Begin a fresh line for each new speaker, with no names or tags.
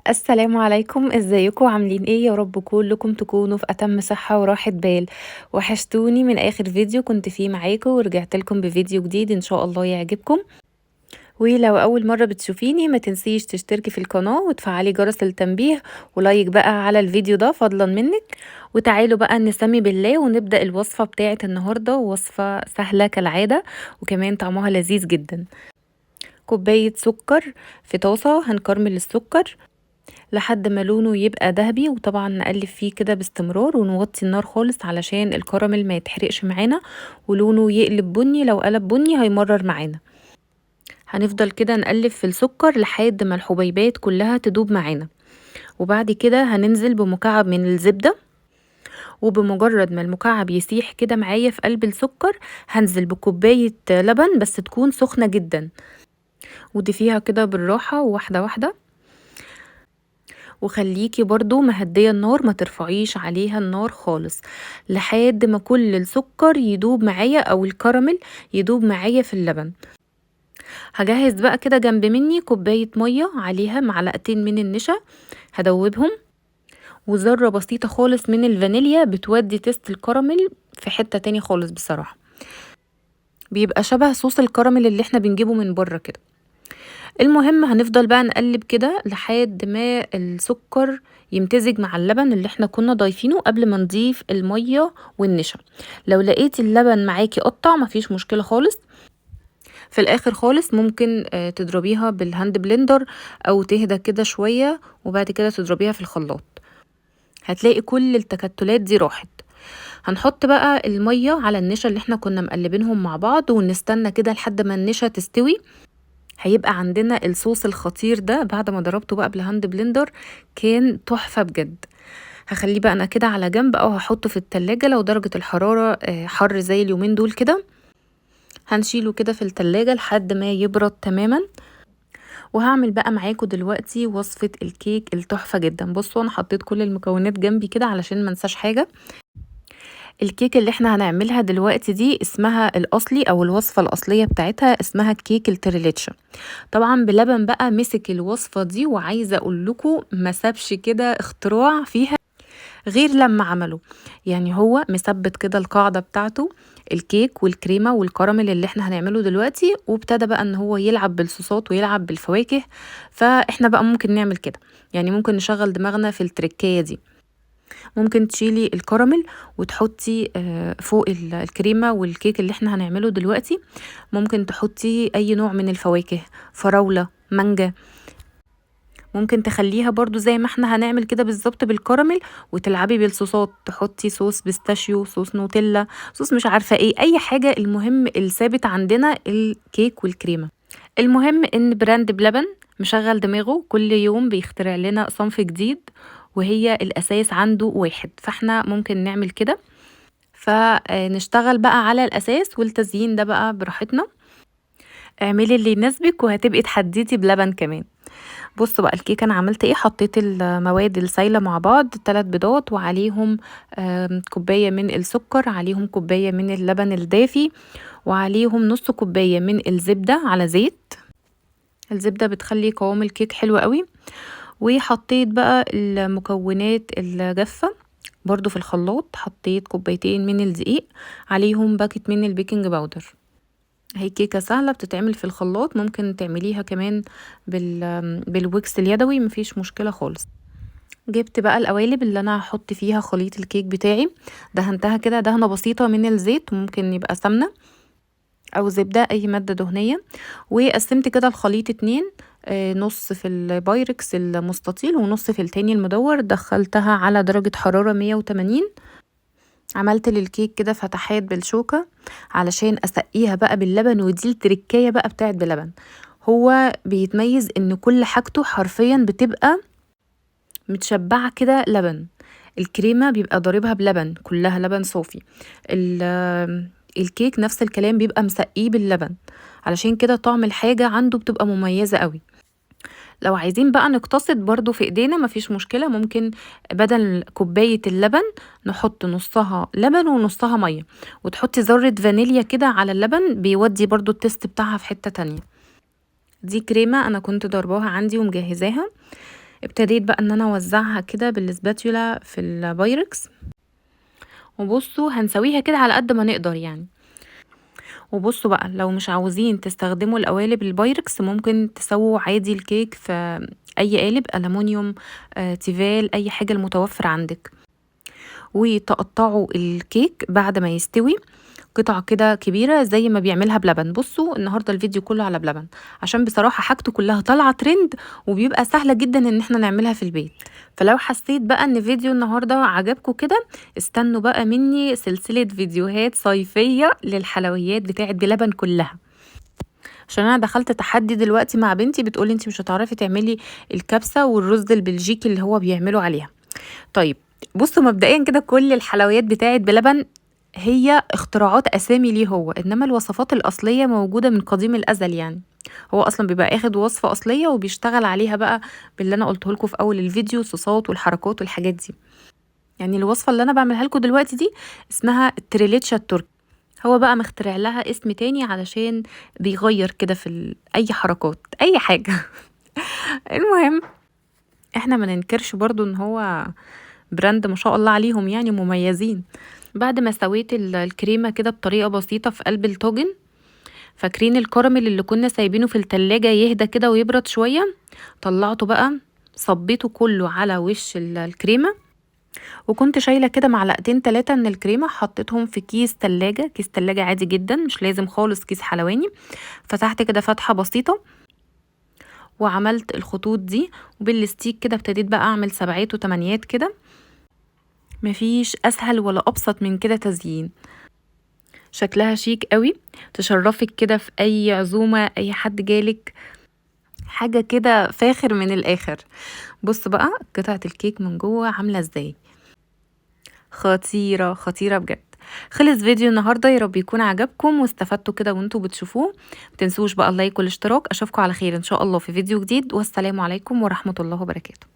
السلام عليكم، ازيكم عاملين ايه؟ يا رب كلكم تكونوا في اتم صحة وراحة بال. وحشتوني من اخر فيديو كنت فيه معاكم، ورجعت لكم بفيديو جديد ان شاء الله يعجبكم. ولو اول مرة بتشوفيني ما تنسيش تشتركي في القناة وتفعلي جرس التنبيه، ولايك بقى على الفيديو ده فضلا منك. وتعالوا بقى نسمي بالله ونبدأ الوصفة بتاعت النهاردة، وصفة سهلة كالعادة وكمان طعمها لذيذ جدا. كوباية سكر في طاسة، هنكرمل السكر لحد ما لونه يبقى ذهبي، وطبعا نقلب فيه كده باستمرار ونوطي النار خالص علشان الكراميل ما يتحرقش معانا ولونه يقلب بني. لو قلب بني هيمرر معانا. هنفضل كده نقلب في السكر لحد ما الحبيبات كلها تدوب معانا، وبعد كده هننزل بمكعب من الزبدة. وبمجرد ما المكعب يسيح كده معايا في قلب السكر، هنزل بكوباية لبن بس تكون سخنة جدا، وضيفيها كده بالراحة واحدة واحدة. وخليكي برضو مهدية النار، ما ترفعيش عليها النار خالص لحد ما كل السكر يدوب معايا او الكراميل يدوب معايا في اللبن. هجهز بقى كده جنب مني كوباية مية عليها معلقتين من النشا، هدوبهم، وذرة بسيطة خالص من الفانيليا بتودي تيست الكراميل في حتة تاني خالص. بصراحة بيبقى شبه صوص الكراميل اللي احنا بنجيبه من بره كده. المهم هنفضل بقى نقلب كده لحد ما السكر يمتزج مع اللبن اللي احنا كنا ضايفينه قبل ما نضيف المية والنشا. لو لقيتي اللبن معاكي قطع مفيش مشكلة خالص، في الاخر خالص ممكن تضربيها بالهاند بلندر او تهدى كده شوية وبعد كده تضربيها في الخلاط، هتلاقي كل التكتلات دي راحت. هنحط بقى المية على النشا اللي احنا كنا مقلبينهم مع بعض ونستنى كده لحد ما النشا تستوي. هيبقى عندنا الصوص الخطير ده بعد ما ضربته بقى بالهاند بلندر، كان تحفة بجد. هخليه بقى انا كده على جنب او هحطه في التلاجة لو درجة الحرارة حر زي اليومين دول كده. هنشيله كده في التلاجة لحد ما يبرد تماما. وهعمل بقى معاكم دلوقتي وصفة الكيك التحفة جدا. بصوا انا حطيت كل المكونات جنبي كده علشان منساش حاجة. الكيك اللي احنا هنعملها دلوقتي دي اسمها الاصلي او الوصفة الاصلية بتاعتها اسمها كيك التريليتشا. طبعا بلبن بقى مسك الوصفة دي، وعايزة اقول لكم ما سابش كده اختراع فيها غير لما عمله. يعني هو مثبت كده القاعدة بتاعته، الكيك والكريمة والكراميل اللي احنا هنعمله دلوقتي، وابتدى بقى ان هو يلعب بالصوصات ويلعب بالفواكه. فاحنا بقى ممكن نعمل كده، يعني ممكن نشغل دماغنا في التركية دي. ممكن تشيلي الكراميل وتحطي فوق الكريمة والكيك اللي احنا هنعمله دلوقتي. ممكن تحطي اي نوع من الفواكه، فراولة، مانجا. ممكن تخليها برضو زي ما احنا هنعمل كده بالظبط بالكراميل، وتلعبي بالصوصات، تحطي صوص بيستاشيو، صوص نوتيلا، صوص مش عارفة ايه، اي حاجة. المهم الثابت عندنا الكيك والكريمة. المهم ان براند بلبن مشغل دماغه كل يوم بيخترع لنا صنف جديد، وهي الاساس عنده واحد، فاحنا ممكن نعمل كده. فنشتغل بقى على الاساس والتزيين ده بقى براحتنا. اعملي اللي يناسبك وهتبقي تحديتي بلبن كمان. بصوا بقى الكيكه انا عملت ايه. حطيت المواد السايله مع بعض، 3 بيضات وعليهم كوبايه من السكر، عليهم كوبايه من اللبن الدافي، وعليهم نص كوبايه من الزبده على زيت. الزبده بتخلي قوام الكيك حلو قوي. وحطيت بقى المكونات الجافة برضو في الخلاط، حطيت كوبايتين من الدقيق، عليهم باكت من البيكنج باودر. هي كيكة سهلة بتتعمل في الخلاط، ممكن تعمليها كمان بالويكس اليدوي، مفيش مشكلة خالص. جبت بقى القوالب اللي انا هحط فيها خليط الكيك بتاعي، دهنتها كده دهنة بسيطة من الزيت، وممكن يبقى سمنة او زبدة اي مادة دهنية. وقسمت كده الخليط 2، نص في البايركس المستطيل ونص في التاني المدور. دخلتها على درجة حرارة 180. عملت للكيك كده فتحات بالشوكة علشان اسقيها بقى باللبن، ودي التركية بقى بتاعت بلبن. هو بيتميز ان كل حاجته حرفيا بتبقى متشبعة كده لبن. الكريمة بيبقى ضاربها بلبن، كلها لبن صافي. الكيك نفس الكلام بيبقى مسقيه باللبن، علشان كده طعم الحاجة عنده بتبقى مميزة قوي. لو عايزين بقى نقتصد برضو في ايدينا مفيش مشكلة، ممكن بدل كوباية اللبن نحط نصها لبن ونصها مية، وتحطي ذرة فانيليا كده على اللبن، بيودي برضو التست بتاعها في حتة تانية. دي كريمة انا كنت ضرباها عندي ومجهزاها. ابتديت بقى ان انا اوزعها كده بالسباتيولا في البايركس. وبصوا هنسويها كده على قد ما نقدر يعني. وبصوا بقى لو مش عاوزين تستخدموا القوالب البايركس ممكن تسووا عادي الكيك في اي قالب ألمونيوم، تيفال، اي حاجة المتوفر عندك. وتقطعوا الكيك بعد ما يستوي قطع كده كبيرة زي ما بيعملها بلبن. بصوا النهاردة الفيديو كله على بلبن عشان بصراحة حاجته كلها طالعة ترند وبيبقى سهلة جدا ان احنا نعملها في البيت. فلو حسيت بقى ان فيديو النهاردة عجبكم كده استنوا بقى مني سلسلة فيديوهات صيفية للحلويات بتاعت بلبن كلها. عشان انا دخلت تحدي دلوقتي مع بنتي بتقولي انتي مش هتعرفي تعملي الكبسة والرز البلجيكي اللي هو بيعملوا عليها. طيب بصوا مبدئيا كده كل الحلويات بتاعت بلبن هي اختراعات اسامي ليه هو، انما الوصفات الاصليه موجوده من قديم الازل يعني. هو اصلا بيبقى اخد وصفه اصليه وبيشتغل عليها بقى باللي انا قلته لكم في اول الفيديو، الصوصات والحركات والحاجات دي. يعني الوصفه اللي انا بعملها لكم دلوقتي دي اسمها التريليتشا التركي. هو بقى مخترع لها اسم تاني علشان بيغير كده في اي حركات اي حاجه. المهم احنا ما ننكرش برضو ان هو براند ما شاء الله عليهم يعني مميزين. بعد ما سويت الكريمة كده بطريقة بسيطة في قلب الطاجن، فاكرين الكراميل اللي كنا سايبينه في التلاجة يهدى كده ويبرد شوية؟ طلعته بقى صبيته كله على وش الكريمة، وكنت شايلة كده معلقتين 3 من الكريمة حطيتهم في كيس تلاجة، كيس تلاجة عادي جدا مش لازم خالص كيس حلواني. فتحت كده فتحة بسيطة وعملت الخطوط دي، وبالستيك كده ابتديت بقى اعمل 7 و8 كده. مفيش اسهل ولا ابسط من كده تزيين. شكلها شيك قوي، تشرفك كده في اي عزومة، اي حد جالك، حاجة كده فاخر من الاخر. بص بقى قطعة الكيك من جوه عاملة ازاي، خطيرة خطيرة بجد. خلص فيديو النهاردة، يا رب يكون عجبكم واستفدتوا كده وانتوا بتشوفوه. متنسوش بقى اللايك والاشتراك. اشوفكم على خير ان شاء الله في فيديو جديد، والسلام عليكم ورحمة الله وبركاته.